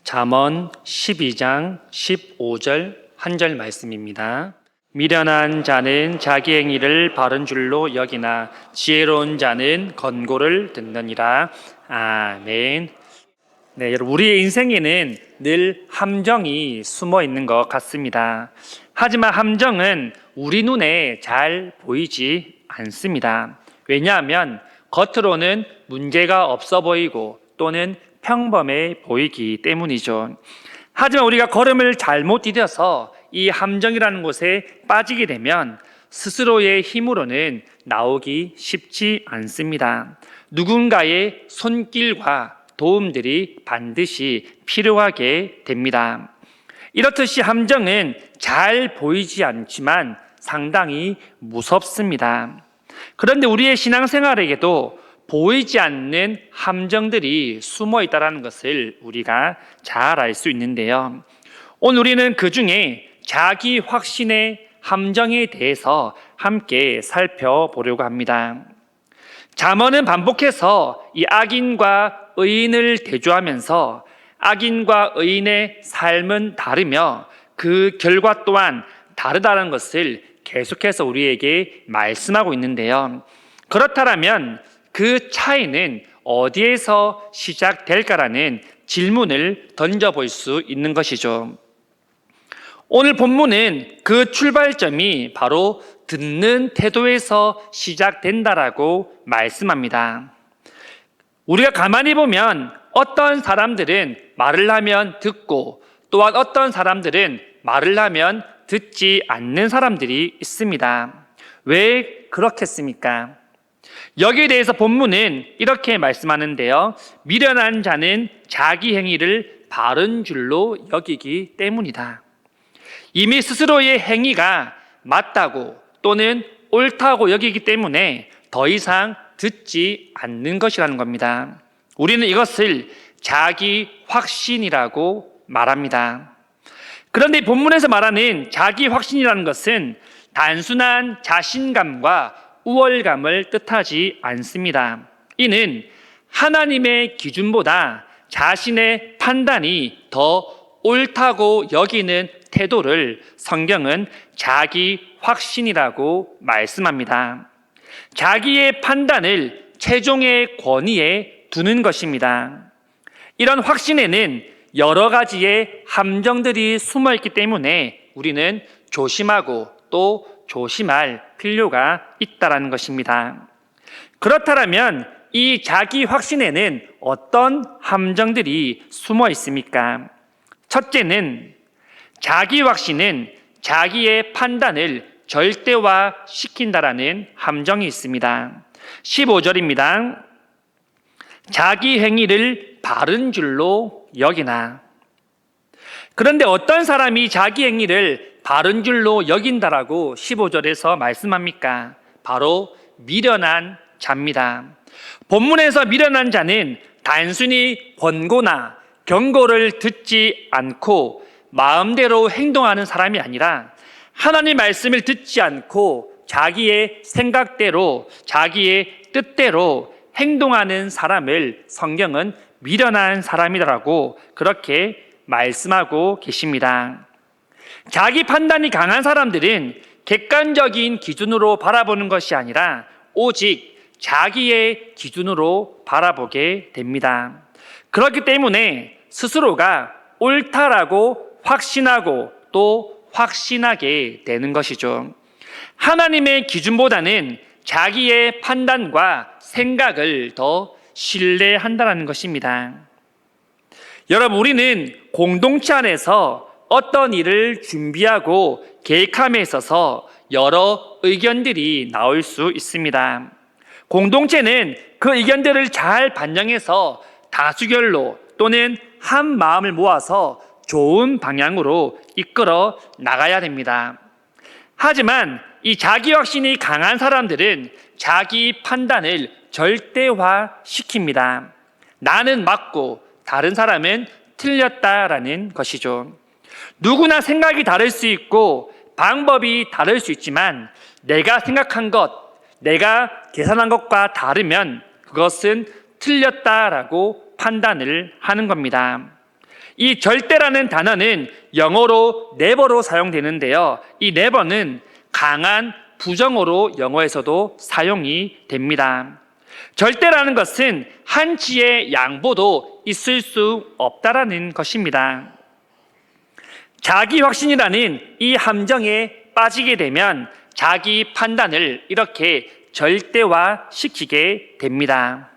잠언 12장 15절 한 절 말씀입니다. 미련한 자는 자기 행위를 바른 줄로 여기나 지혜로운 자는 권고를 듣느니라. 아멘. 네, 여러분, 우리의 인생에는 늘 함정이 숨어 있는 것 같습니다. 하지만 함정은 우리 눈에 잘 보이지 않습니다. 왜냐하면 겉으로는 문제가 없어 보이고 또는 평범해 보이기 때문이죠. 하지만 우리가 걸음을 잘못 디뎌서 이 함정이라는 곳에 빠지게 되면 스스로의 힘으로는 나오기 쉽지 않습니다. 누군가의 손길과 도움들이 반드시 필요하게 됩니다. 이렇듯이 함정은 잘 보이지 않지만 상당히 무섭습니다. 그런데 우리의 신앙생활에게도 보이지 않는 함정들이 숨어 있다는 것을 우리가 잘 알 수 있는데요. 오늘 우리는 그 중에 자기 확신의 함정에 대해서 함께 살펴보려고 합니다. 잠언은 반복해서 이 악인과 의인을 대조하면서 악인과 의인의 삶은 다르며 그 결과 또한 다르다는 것을 계속해서 우리에게 말씀하고 있는데요. 그렇다면 그 차이는 어디에서 시작될까라는 질문을 던져볼 수 있는 것이죠. 오늘 본문은 그 출발점이 바로 듣는 태도에서 시작된다라고 말씀합니다. 우리가 가만히 보면 어떤 사람들은 말을 하면 듣고 또한 어떤 사람들은 말을 하면 듣지 않는 사람들이 있습니다. 왜 그렇겠습니까? 여기에 대해서 본문은 이렇게 말씀하는데요. 미련한 자는 자기 행위를 바른 줄로 여기기 때문이다. 이미 스스로의 행위가 맞다고 또는 옳다고 여기기 때문에 더 이상 듣지 않는 것이라는 겁니다. 우리는 이것을 자기 확신이라고 말합니다. 그런데 본문에서 말하는 자기 확신이라는 것은 단순한 자신감과 우월감을 뜻하지 않습니다. 이는 하나님의 기준보다 자신의 판단이 더 옳다고 여기는 태도를 성경은 자기 확신이라고 말씀합니다. 자기의 판단을 최종의 권위에 두는 것입니다. 이런 확신에는 여러 가지의 함정들이 숨어 있기 때문에 우리는 조심하고 또 조심할 필요가 있다는 것입니다. 그렇다면 이 자기 확신에는 어떤 함정들이 숨어 있습니까? 첫째는 자기 확신은 자기의 판단을 절대화시킨다라는 함정이 있습니다. 15절입니다. 자기 행위를 바른 줄로 여기나. 그런데 어떤 사람이 자기 행위를 바른 줄로 여긴다라고 15절에서 말씀합니까? 바로 미련한 자입니다. 본문에서 미련한 자는 단순히 권고나 경고를 듣지 않고 마음대로 행동하는 사람이 아니라 하나님 말씀을 듣지 않고 자기의 생각대로 자기의 뜻대로 행동하는 사람을 성경은 미련한 사람이라고 그렇게 말씀하고 계십니다. 자기 판단이 강한 사람들은 객관적인 기준으로 바라보는 것이 아니라 오직 자기의 기준으로 바라보게 됩니다. 그렇기 때문에 스스로가 옳다라고 확신하고 또 확신하게 되는 것이죠. 하나님의 기준보다는 자기의 판단과 생각을 더 신뢰한다는 것입니다. 여러분, 우리는 공동체 안에서 어떤 일을 준비하고 계획함에 있어서 여러 의견들이 나올 수 있습니다. 공동체는 그 의견들을 잘 반영해서 다수결로 또는 한 마음을 모아서 좋은 방향으로 이끌어 나가야 됩니다. 하지만 이 자기 확신이 강한 사람들은 자기 판단을 절대화시킵니다. 나는 맞고 다른 사람은 틀렸다라는 것이죠. 누구나 생각이 다를 수 있고 방법이 다를 수 있지만 내가 생각한 것, 내가 계산한 것과 다르면 그것은 틀렸다라고 판단을 하는 겁니다. 이 절대라는 단어는 영어로 never로 사용되는데요. 이 never는 강한 부정어로 영어에서도 사용이 됩니다. 절대라는 것은 한치의 양보도 있을 수 없다라는 것입니다. 자기 확신이라는 이 함정에 빠지게 되면 자기 판단을 이렇게 절대화시키게 됩니다.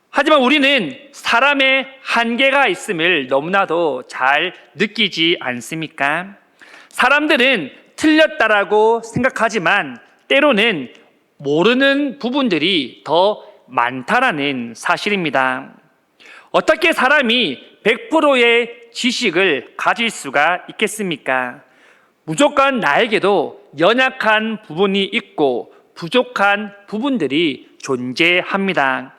하지만 우리는 사람의 한계가 있음을 너무나도 잘 느끼지 않습니까? 사람들은 틀렸다라고 생각하지만 때로는 모르는 부분들이 더 많다라는 사실입니다. 어떻게 사람이 100%의 지식을 가질 수가 있겠습니까? 무조건 나에게도 연약한 부분이 있고 부족한 부분들이 존재합니다.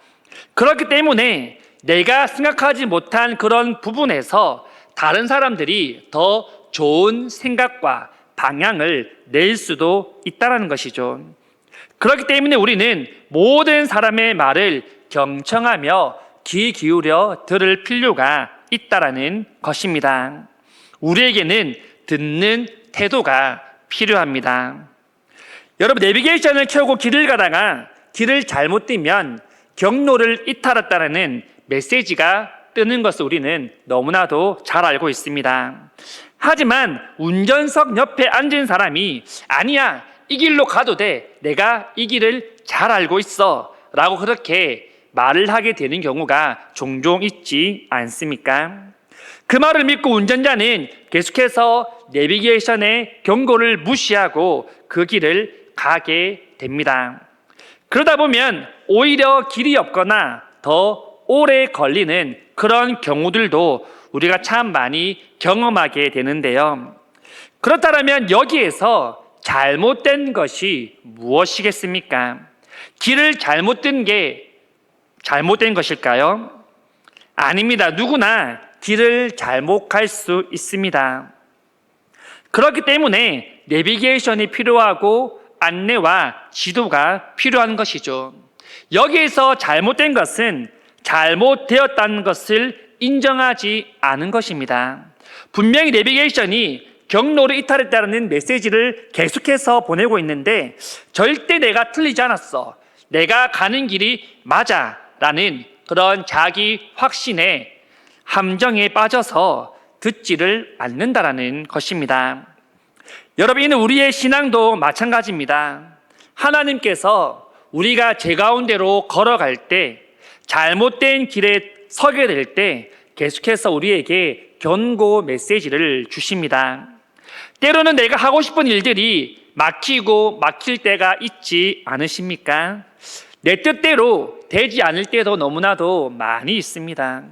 그렇기 때문에 내가 생각하지 못한 그런 부분에서 다른 사람들이 더 좋은 생각과 방향을 낼 수도 있다는 것이죠. 그렇기 때문에 우리는 모든 사람의 말을 경청하며 귀 기울여 들을 필요가 있다는 것입니다. 우리에게는 듣는 태도가 필요합니다. 여러분, 내비게이션을 켜고 길을 가다가 길을 잘못 뛰면 경로를 이탈했다는 메시지가 뜨는 것을 우리는 너무나도 잘 알고 있습니다. 하지만 운전석 옆에 앉은 사람이 아니야, 이 길로 가도 돼, 내가 이 길을 잘 알고 있어 라고 그렇게 말을 하게 되는 경우가 종종 있지 않습니까? 그 말을 믿고 운전자는 계속해서 내비게이션의 경고를 무시하고 그 길을 가게 됩니다. 그러다 보면 오히려 길이 없거나 더 오래 걸리는 그런 경우들도 우리가 참 많이 경험하게 되는데요. 그렇다면 여기에서 잘못된 것이 무엇이겠습니까? 길을 잘못 든 게 잘못된 것일까요? 아닙니다. 누구나 길을 잘못 갈 수 있습니다. 그렇기 때문에 내비게이션이 필요하고 안내와 지도가 필요한 것이죠. 여기에서 잘못된 것은 잘못되었다는 것을 인정하지 않은 것입니다. 분명히 내비게이션이 경로를 이탈했다는 메시지를 계속해서 보내고 있는데 절대 내가 틀리지 않았어, 내가 가는 길이 맞아 라는 그런 자기 확신에 함정에 빠져서 듣지를 않는다라는 것입니다. 여러분, 이는 우리의 신앙도 마찬가지입니다. 하나님께서 우리가 제 가운데로 걸어갈 때, 잘못된 길에 서게 될 때 계속해서 우리에게 경고 메시지를 주십니다. 때로는 내가 하고 싶은 일들이 막히고 막힐 때가 있지 않으십니까? 내 뜻대로 되지 않을 때도 너무나도 많이 있습니다.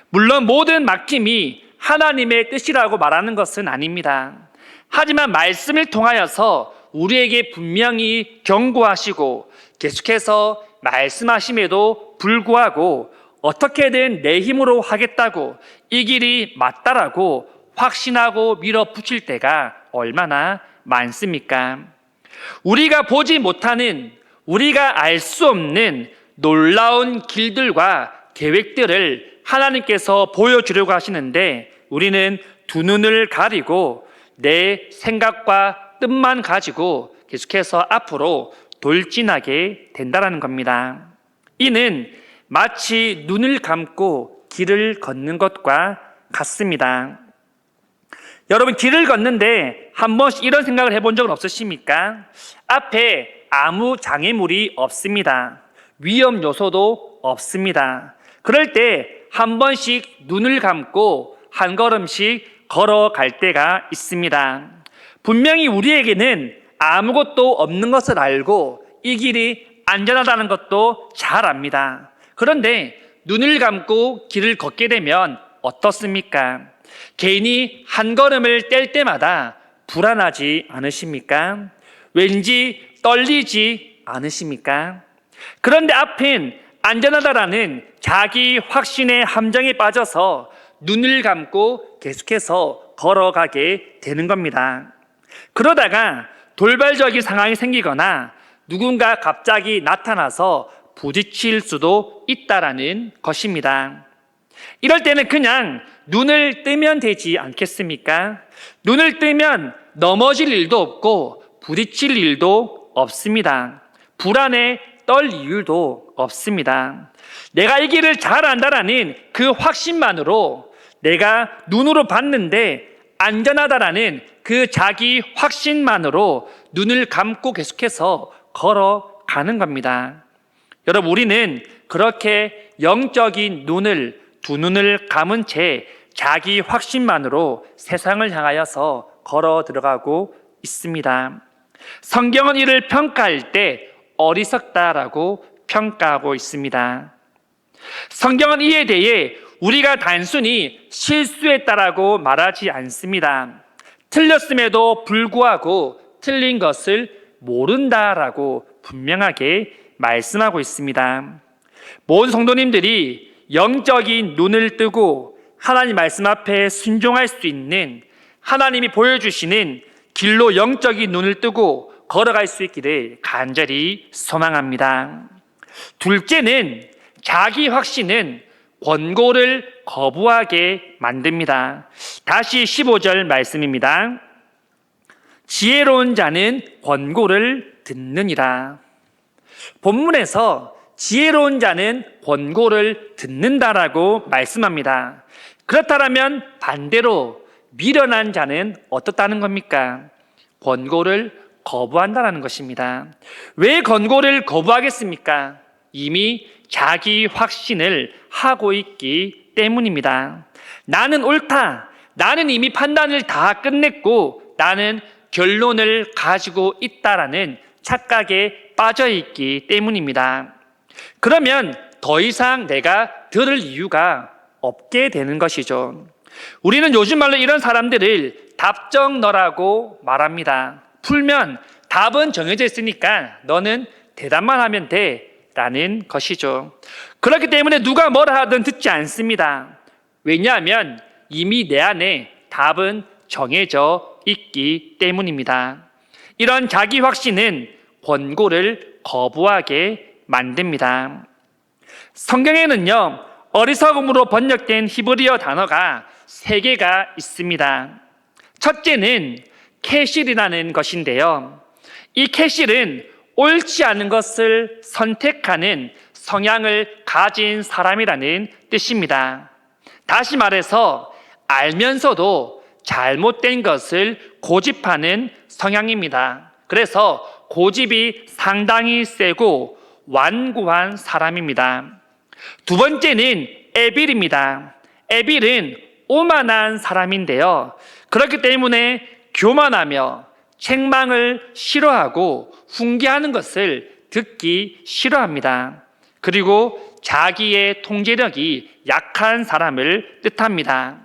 물론 모든 막힘이 하나님의 뜻이라고 말하는 것은 아닙니다. 하지만 말씀을 통하여서 우리에게 분명히 경고하시고 계속해서 말씀하심에도 불구하고 어떻게든 내 힘으로 하겠다고 이 길이 맞다라고 확신하고 밀어붙일 때가 얼마나 많습니까? 우리가 보지 못하는, 우리가 알 수 없는 놀라운 길들과 계획들을 하나님께서 보여주려고 하시는데 우리는 두 눈을 가리고 내 생각과 뜻만 가지고 계속해서 앞으로 돌진하게 된다는 겁니다. 이는 마치 눈을 감고 길을 걷는 것과 같습니다. 여러분, 길을 걷는데 한 번씩 이런 생각을 해본 적은 없으십니까? 앞에 아무 장애물이 없습니다. 위험 요소도 없습니다. 그럴 때 한 번씩 눈을 감고 한 걸음씩 걸어갈 때가 있습니다. 분명히 우리에게는 아무것도 없는 것을 알고 이 길이 안전하다는 것도 잘 압니다. 그런데 눈을 감고 길을 걷게 되면 어떻습니까? 괜히 한 걸음을 뗄 때마다 불안하지 않으십니까? 왠지 떨리지 않으십니까? 그런데 앞엔 안전하다라는 자기 확신의 함정에 빠져서 눈을 감고 계속해서 걸어가게 되는 겁니다. 그러다가 돌발적인 상황이 생기거나 누군가 갑자기 나타나서 부딪힐 수도 있다라는 것입니다. 이럴 때는 그냥 눈을 뜨면 되지 않겠습니까? 눈을 뜨면 넘어질 일도 없고 부딪힐 일도 없습니다. 불안에 떨 이유도 없습니다. 내가 이 길을 잘 안다라는 그 확신만으로, 내가 눈으로 봤는데 안전하다라는 그 자기 확신만으로 눈을 감고 계속해서 걸어가는 겁니다. 여러분, 우리는 그렇게 영적인 눈을, 두 눈을 감은 채 자기 확신만으로 세상을 향하여서 걸어 들어가고 있습니다. 성경은 이를 평가할 때 어리석다라고 평가하고 있습니다. 성경은 이에 대해 우리가 단순히 실수했다라고 말하지 않습니다. 틀렸음에도 불구하고 틀린 것을 모른다라고 분명하게 말씀하고 있습니다. 모든 성도님들이 영적인 눈을 뜨고 하나님 말씀 앞에 순종할 수 있는, 하나님이 보여주시는 길로 영적인 눈을 뜨고 걸어갈 수 있기를 간절히 소망합니다. 둘째는, 자기 확신은 권고를 거부하게 만듭니다. 다시 15절 말씀입니다. 지혜로운 자는 권고를 듣느니라. 본문에서 지혜로운 자는 권고를 듣는다라고 말씀합니다. 그렇다면 반대로 미련한 자는 어떻다는 겁니까? 권고를 거부한다는 것입니다. 왜 권고를 거부하겠습니까? 이미 자기 확신을 하고 있기 때문입니다. 나는 옳다. 나는 이미 판단을 다 끝냈고 나는 결론을 가지고 있다라는 착각에 빠져 있기 때문입니다. 그러면 더 이상 내가 들을 이유가 없게 되는 것이죠. 우리는 요즘 말로 이런 사람들을 답정너라고 말합니다. 풀면 답은 정해져 있으니까 너는 대답만 하면 돼 라는 것이죠. 그렇기 때문에 누가 뭐라 하든 듣지 않습니다. 왜냐하면 이미 내 안에 답은 정해져 있기 때문입니다. 이런 자기 확신은 권고를 거부하게 만듭니다. 성경에는요, 어리석음으로 번역된 히브리어 단어가 3개가 있습니다. 첫째는 캐실이라는 것인데요, 이 캐실은 옳지 않은 것을 선택하는 성향을 가진 사람이라는 뜻입니다. 다시 말해서 알면서도 잘못된 것을 고집하는 성향입니다. 그래서 고집이 상당히 세고 완고한 사람입니다. 두 번째는 에빌입니다. 에빌은 오만한 사람인데요, 그렇기 때문에 교만하며 책망을 싫어하고 훈계하는 것을 듣기 싫어합니다. 그리고 자기의 통제력이 약한 사람을 뜻합니다.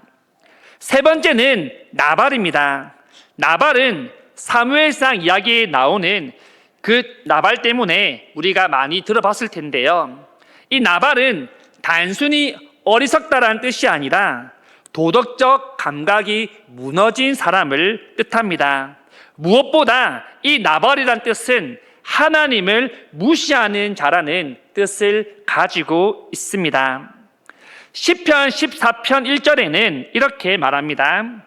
세 번째는 나발입니다. 나발은 사무엘상 이야기에 나오는 그 나발 때문에 우리가 많이 들어봤을 텐데요, 이 나발은 단순히 어리석다라는 뜻이 아니라 도덕적 감각이 무너진 사람을 뜻합니다. 무엇보다 이 나발이란 뜻은 하나님을 무시하는 자라는 뜻을 가지고 있습니다. 시편 14편 1절에는 이렇게 말합니다.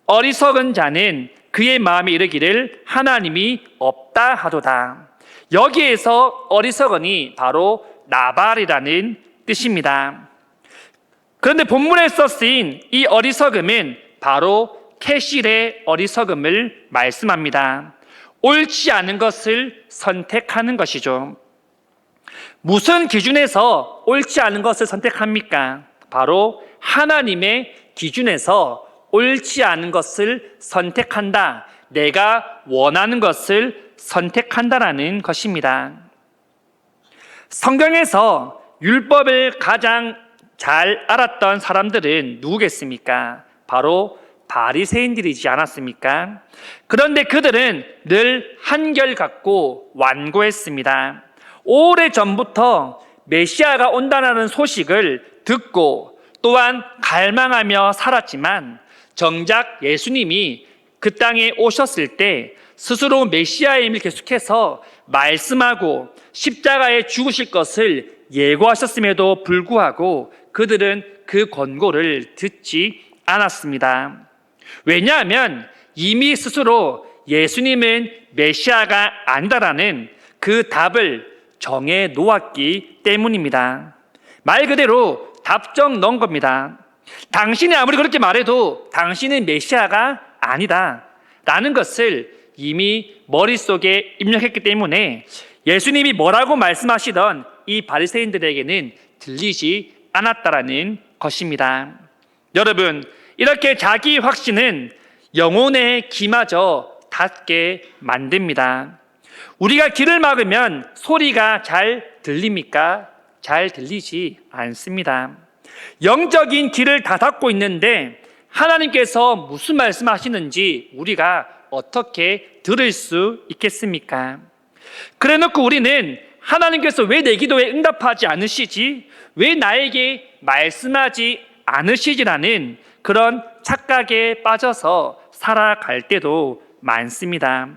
어리석은 자는 그의 마음에 이르기를 하나님이 없다 하도다. 여기에서 어리석은이 바로 나발이라는 뜻입니다. 그런데 본문에서 쓰인 이 어리석음은 바로 캐실의 어리석음을 말씀합니다. 옳지 않은 것을 선택하는 것이죠. 무슨 기준에서 옳지 않은 것을 선택합니까? 바로 하나님의 기준에서 옳지 않은 것을 선택한다. 내가 원하는 것을 선택한다라는 것입니다. 성경에서 율법을 가장 잘 알았던 사람들은 누구겠습니까? 바로 바리새인들이지 않았습니까? 그런데 그들은 늘 한결같고 완고했습니다. 오래전부터 메시아가 온다는 소식을 듣고 또한 갈망하며 살았지만 정작 예수님이 그 땅에 오셨을 때 스스로 메시아임을 계속해서 말씀하고 십자가에 죽으실 것을 예고하셨음에도 불구하고 그들은 그 권고를 듣지 않았습니다. 왜냐하면 이미 스스로 예수님은 메시아가 아니다라는 그 답을 정해 놓았기 때문입니다. 말 그대로 답정 넣은 겁니다. 당신이 아무리 그렇게 말해도 당신은 메시아가 아니다 라는 것을 이미 머릿속에 입력했기 때문에 예수님이 뭐라고 말씀하시던 이 바리새인들에게는 들리지 않았다라는 것입니다. 여러분, 이렇게 자기 확신은 영혼의 귀마저 닫게 만듭니다. 우리가 귀를 막으면 소리가 잘 들립니까? 잘 들리지 않습니다. 영적인 귀를 다 닫고 있는데 하나님께서 무슨 말씀하시는지 우리가 어떻게 들을 수 있겠습니까? 그래놓고 우리는 하나님께서 왜 내 기도에 응답하지 않으시지? 왜 나에게 말씀하지 않으시지라는 그런 착각에 빠져서 살아갈 때도 많습니다.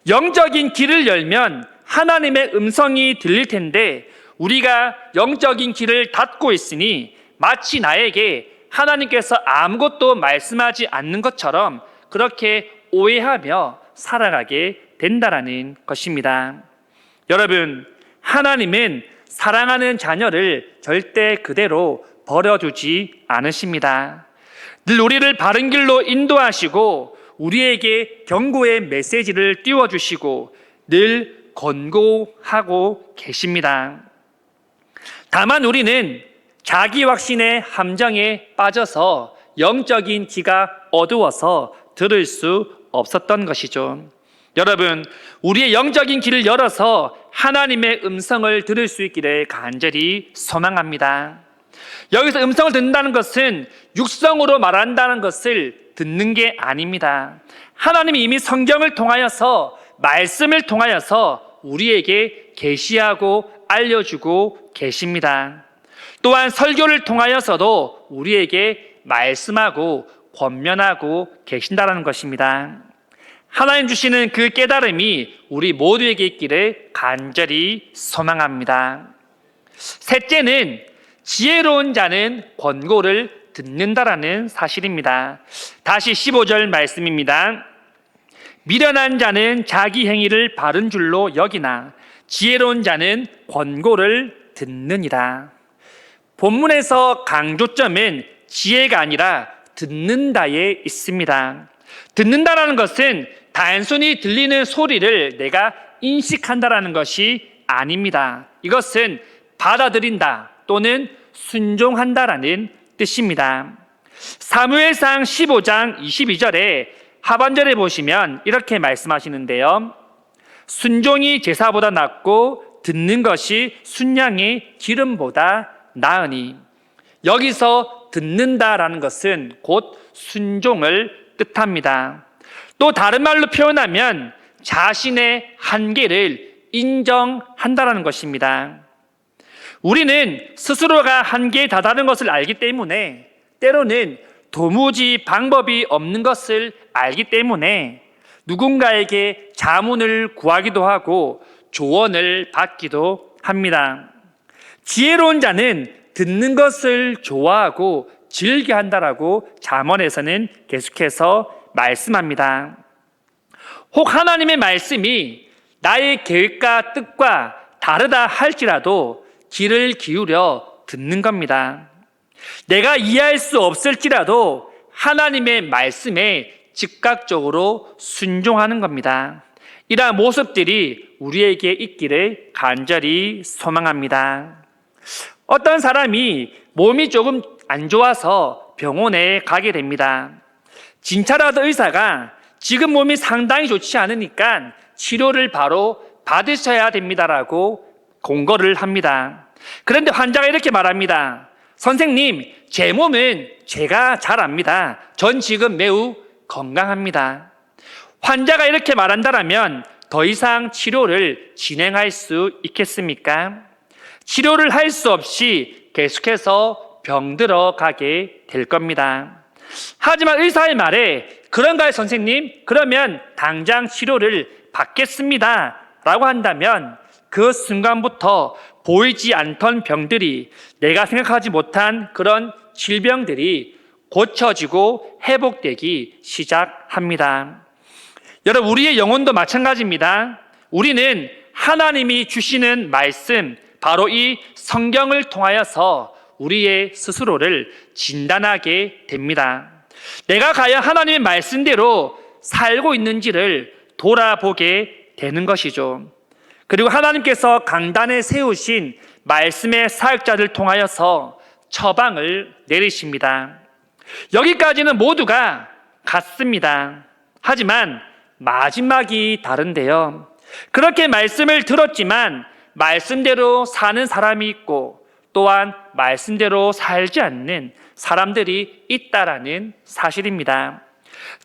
영적인 귀를 열면 하나님의 음성이 들릴 텐데 우리가 영적인 귀를 닫고 있으니 마치 나에게 하나님께서 아무것도 말씀하지 않는 것처럼 그렇게 오해하며 살아가게 된다라는 것입니다. 여러분, 하나님은 사랑하는 자녀를 절대 그대로 버려두지 않으십니다. 늘 우리를 바른 길로 인도하시고 우리에게 경고의 메시지를 띄워주시고 늘 권고하고 계십니다. 다만 우리는 자기 확신의 함정에 빠져서 영적인 귀가 어두워서 들을 수 없었던 것이죠. 여러분, 우리의 영적인 귀를 열어서 하나님의 음성을 들을 수 있기를 간절히 소망합니다. 여기서 음성을 듣는다는 것은 육성으로 말한다는 것을 듣는 게 아닙니다. 하나님이 이미 성경을 통하여서 말씀을 통하여서 우리에게 계시하고 알려주고 계십니다. 또한 설교를 통하여서도 우리에게 말씀하고 권면하고 계신다는 것입니다. 하나님 주시는 그 깨달음이 우리 모두에게 있기를 간절히 소망합니다. 셋째는 지혜로운 자는 권고를 듣는다라는 사실입니다. 다시 15절 말씀입니다. 미련한 자는 자기 행위를 바른 줄로 여기나 지혜로운 자는 권고를 듣느니라. 본문에서 강조점은 지혜가 아니라 듣는다에 있습니다. 듣는다라는 것은 단순히 들리는 소리를 내가 인식한다라는 것이 아닙니다. 이것은 받아들인다 또는 순종한다라는 뜻입니다. 사무엘상 15장 22절에 하반절에 보시면 이렇게 말씀하시는데요. 순종이 제사보다 낫고 듣는 것이 순양의 기름보다 나으니. 여기서 듣는다라는 것은 곧 순종을 뜻합니다. 또 다른 말로 표현하면 자신의 한계를 인정한다라는 것입니다. 우리는 스스로가 한계에 다다른 것을 알기 때문에 때로는 도무지 방법이 없는 것을 알기 때문에 누군가에게 자문을 구하기도 하고 조언을 받기도 합니다. 지혜로운 자는 듣는 것을 좋아하고 즐겨한다라고 잠언에서는 계속해서 말씀합니다. 혹 하나님의 말씀이 나의 계획과 뜻과 다르다 할지라도 귀를 기울여 듣는 겁니다. 내가 이해할 수 없을지라도 하나님의 말씀에 즉각적으로 순종하는 겁니다. 이러한 모습들이 우리에게 있기를 간절히 소망합니다. 어떤 사람이 몸이 조금 안 좋아서 병원에 가게 됩니다. 진찰하던 의사가 지금 몸이 상당히 좋지 않으니까 치료를 바로 받으셔야 됩니다라고 공고를 합니다. 그런데 환자가 이렇게 말합니다. 선생님, 제 몸은 제가 잘 압니다. 전 지금 매우 건강합니다. 환자가 이렇게 말한다면 더 이상 치료를 진행할 수 있겠습니까? 치료를 할 수 없이 계속해서 병들어 가게 될 겁니다. 하지만 의사의 말에 그런가요, 선생님? 그러면 당장 치료를 받겠습니다 라고 한다면 그 순간부터 보이지 않던 병들이, 내가 생각하지 못한 그런 질병들이 고쳐지고 회복되기 시작합니다. 여러분, 우리의 영혼도 마찬가지입니다. 우리는 하나님이 주시는 말씀, 바로 이 성경을 통하여서 우리의 스스로를 진단하게 됩니다. 내가 과연 하나님의 말씀대로 살고 있는지를 돌아보게 되는 것이죠. 그리고 하나님께서 강단에 세우신 말씀의 사역자를 통하여서 처방을 내리십니다. 여기까지는 모두가 같습니다. 하지만 마지막이 다른데요. 그렇게 말씀을 들었지만 말씀대로 사는 사람이 있고, 또한 말씀대로 살지 않는 사람들이 있다라는 사실입니다.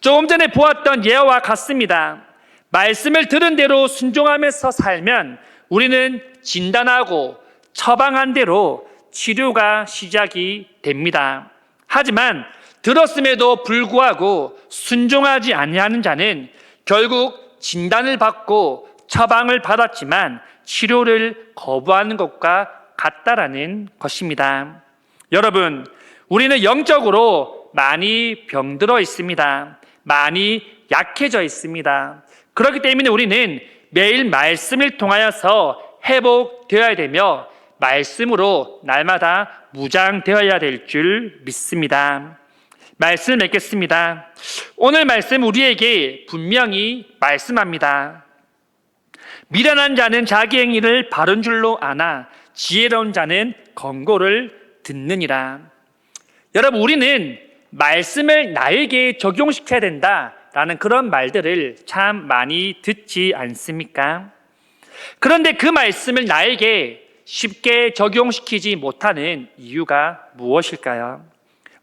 조금 전에 보았던 예와 같습니다. 말씀을 들은 대로 순종하면서 살면 우리는 진단하고 처방한 대로 치료가 시작이 됩니다. 하지만 들었음에도 불구하고 순종하지 아니하는 자는 결국 진단을 받고 처방을 받았지만 치료를 거부하는 것과 같다라는 것입니다. 여러분, 우리는 영적으로 많이 병들어 있습니다. 많이 약해져 있습니다. 그렇기 때문에 우리는 매일 말씀을 통하여서 회복되어야 되며 말씀으로 날마다 무장되어야 될 줄 믿습니다. 말씀을 맺겠습니다. 오늘 말씀 우리에게 분명히 말씀합니다. 미련한 자는 자기 행위를 바른 줄로 아나 지혜로운 자는 권고를 듣느니라. 여러분, 우리는 말씀을 나에게 적용시켜야 된다라는 그런 말들을 참 많이 듣지 않습니까? 그런데 그 말씀을 나에게 쉽게 적용시키지 못하는 이유가 무엇일까요?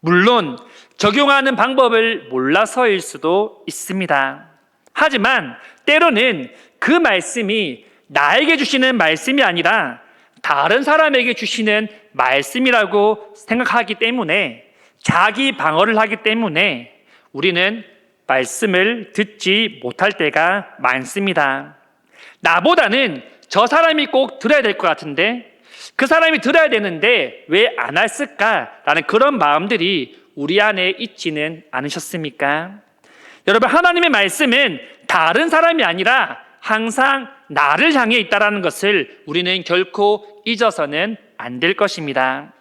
물론 적용하는 방법을 몰라서일 수도 있습니다. 하지만 때로는 그 말씀이 나에게 주시는 말씀이 아니라 다른 사람에게 주시는 말씀이라고 생각하기 때문에, 자기 방어를 하기 때문에 우리는 말씀을 듣지 못할 때가 많습니다. 나보다는 저 사람이 꼭 들어야 될 것 같은데, 그 사람이 들어야 되는데 왜 안 했을까라는 그런 마음들이 우리 안에 있지는 않으셨습니까? 여러분, 하나님의 말씀은 다른 사람이 아니라 항상 나를 향해 있다는 것을 우리는 결코 잊어서는 안 될 것입니다.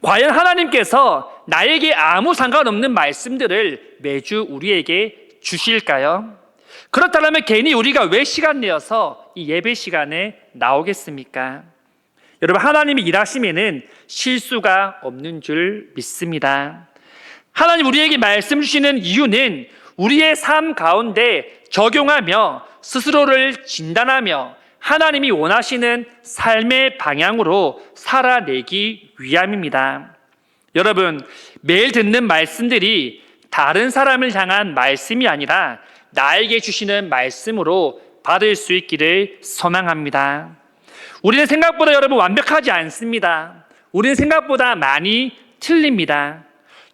과연 하나님께서 나에게 아무 상관없는 말씀들을 매주 우리에게 주실까요? 그렇다면 괜히 우리가 왜 시간 내어서 이 예배 시간에 나오겠습니까? 여러분, 하나님이 일하시면은 실수가 없는 줄 믿습니다. 하나님 우리에게 말씀 주시는 이유는 우리의 삶 가운데 적용하며 스스로를 진단하며 하나님이 원하시는 삶의 방향으로 살아내기 위함입니다. 여러분, 매일 듣는 말씀들이 다른 사람을 향한 말씀이 아니라 나에게 주시는 말씀으로 받을 수 있기를 소망합니다. 우리는 생각보다 여러분 완벽하지 않습니다. 우리는 생각보다 많이 틀립니다.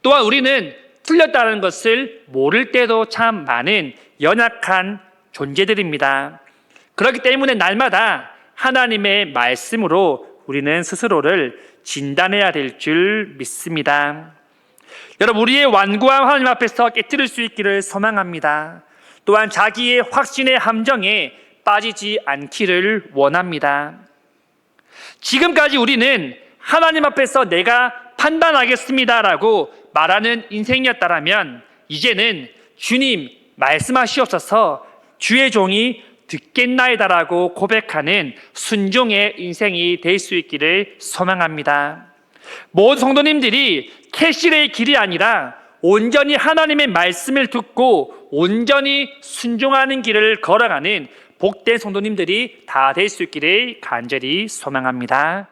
또한 우리는 틀렸다는 것을 모를 때도 참 많은 연약한 존재들입니다. 그렇기 때문에 날마다 하나님의 말씀으로 우리는 스스로를 진단해야 될 줄 믿습니다. 여러분, 우리의 완고한 하나님 앞에서 깨뜨릴 수 있기를 소망합니다. 또한 자기의 확신의 함정에 빠지지 않기를 원합니다. 지금까지 우리는 하나님 앞에서 내가 판단하겠습니다라고 말하는 인생이었다면, 이제는 주님 말씀하시옵소서 주의 종이 듣겠나이다라고 고백하는 순종의 인생이 될 수 있기를 소망합니다. 모든 성도님들이 캐시의 길이 아니라 온전히 하나님의 말씀을 듣고 온전히 순종하는 길을 걸어가는 복된 성도님들이 다 될 수 있기를 간절히 소망합니다.